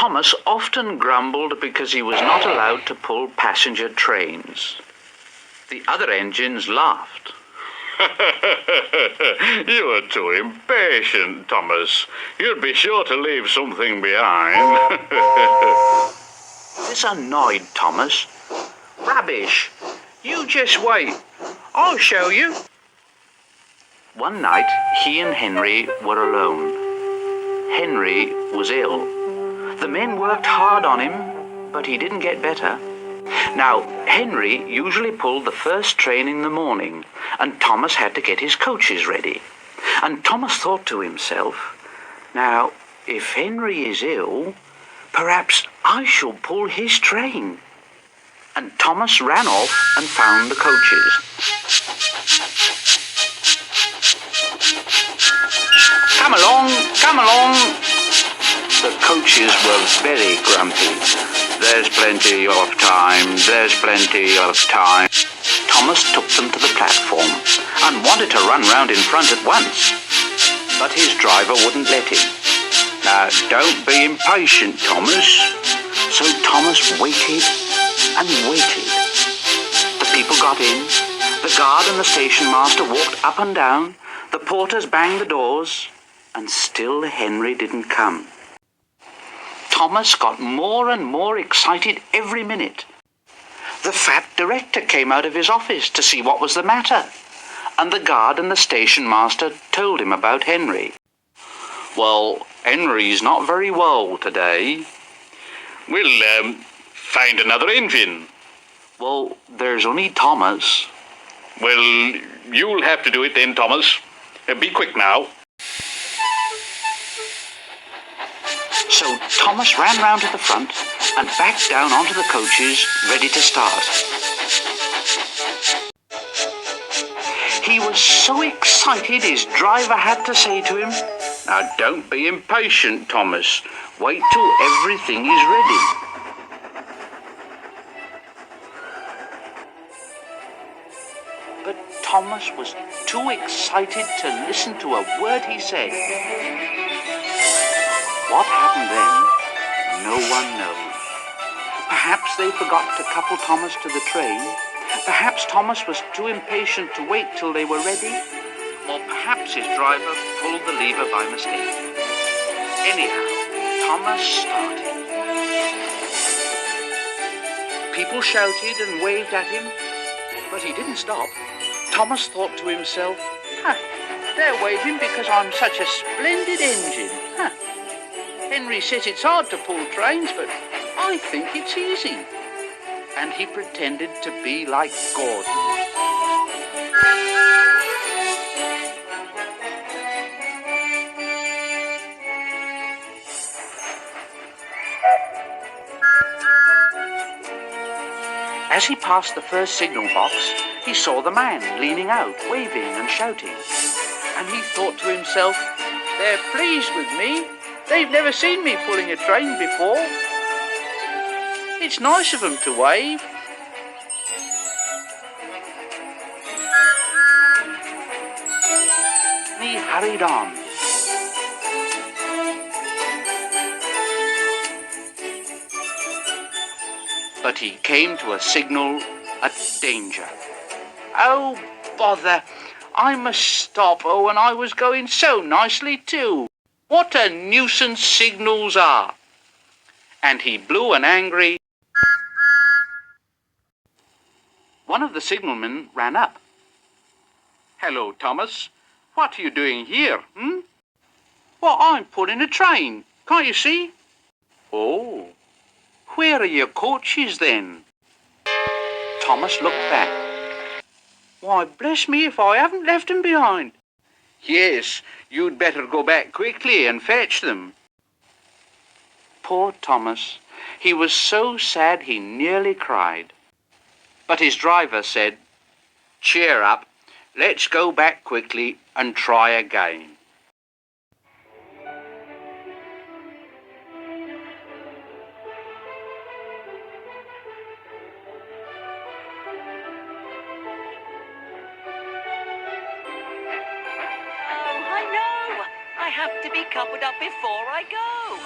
Thomas often grumbled because he was not allowed to pull passenger trains. The other engines laughed. You are too impatient, Thomas. You'd be sure to leave something behind. This annoyed Thomas. Rubbish! You just wait. I'll show you. One night, he and Henry were alone. Henry was ill. The men worked hard on him, but he didn't get better. Now, Henry usually pulled the first train in the morning, and Thomas had to get his coaches ready. And Thomas thought to himself, now, if Henry is ill, perhaps I shall pull his train. And Thomas ran off and found the coaches. Come along, come along. The coaches were very grumpy. There's plenty of time, there's plenty of time. Thomas took them to the platform and wanted to run round in front at once. But his driver wouldn't let him. Now, don't be impatient, Thomas. So Thomas waited and waited. The people got in. The guard and the station master walked up and down. The porters banged the doors. And still Henry didn't come. Thomas got more and more excited every minute. The fat director came out of his office to see what was the matter, and the guard and the station master told him about Henry. Well, Henry's not very well today. We'll find another engine. Well, there's only Thomas. Well, you'll have to do it then, Thomas. Be quick now. So Thomas ran round to the front and back down onto the coaches, ready to start. He was so excited his driver had to say to him, now don't be impatient, Thomas. Wait till everything is ready. But Thomas was too excited to listen to a word he said. What happened then, no one knows. Perhaps they forgot to couple Thomas to the train. Perhaps Thomas was too impatient to wait till they were ready. Or perhaps his driver pulled the lever by mistake. Anyhow, Thomas started. People shouted and waved at him, but he didn't stop. Thomas thought to himself, they're waving because I'm such a splendid engine. Henry says it's hard to pull trains, but I think it's easy. And he pretended to be like Gordon. As he passed the first signal box, he saw the man leaning out, waving and shouting. And he thought to himself, they're pleased with me. They've never seen me pulling a train before. It's nice of them to wave. He hurried on. But he came to a signal at danger. Oh, bother. I must stop. Oh, and I was going so nicely too. What a nuisance signals are. And he blew an angry. One of the signalmen ran up. Hello, Thomas. What are you doing here, Well, I'm pulling a train. Can't you see? Oh, where are your coaches then? Thomas looked back. Why, bless me if I haven't left them behind. Yes, you'd better go back quickly and fetch them. Poor Thomas. He was so sad he nearly cried. But his driver said, cheer up. Let's go back quickly and try again. I have to be coupled up before I go.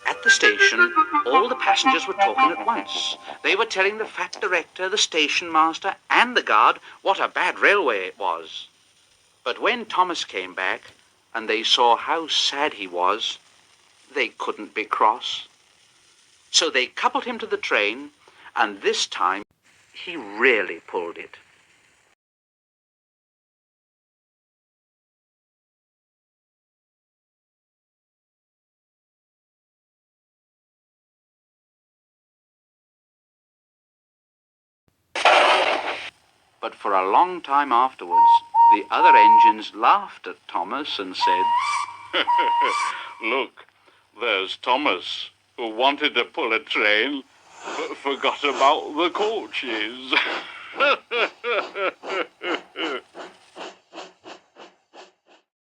At the station, all the passengers were talking at once. They were telling the fat director, the station master, and the guard what a bad railway it was. But when Thomas came back, and they saw how sad he was, they couldn't be cross. So they coupled him to the train, and this time he really pulled it. But for a long time afterwards, the other engines laughed at Thomas and said, Look, there's Thomas, who wanted to pull a train, but forgot about the coaches.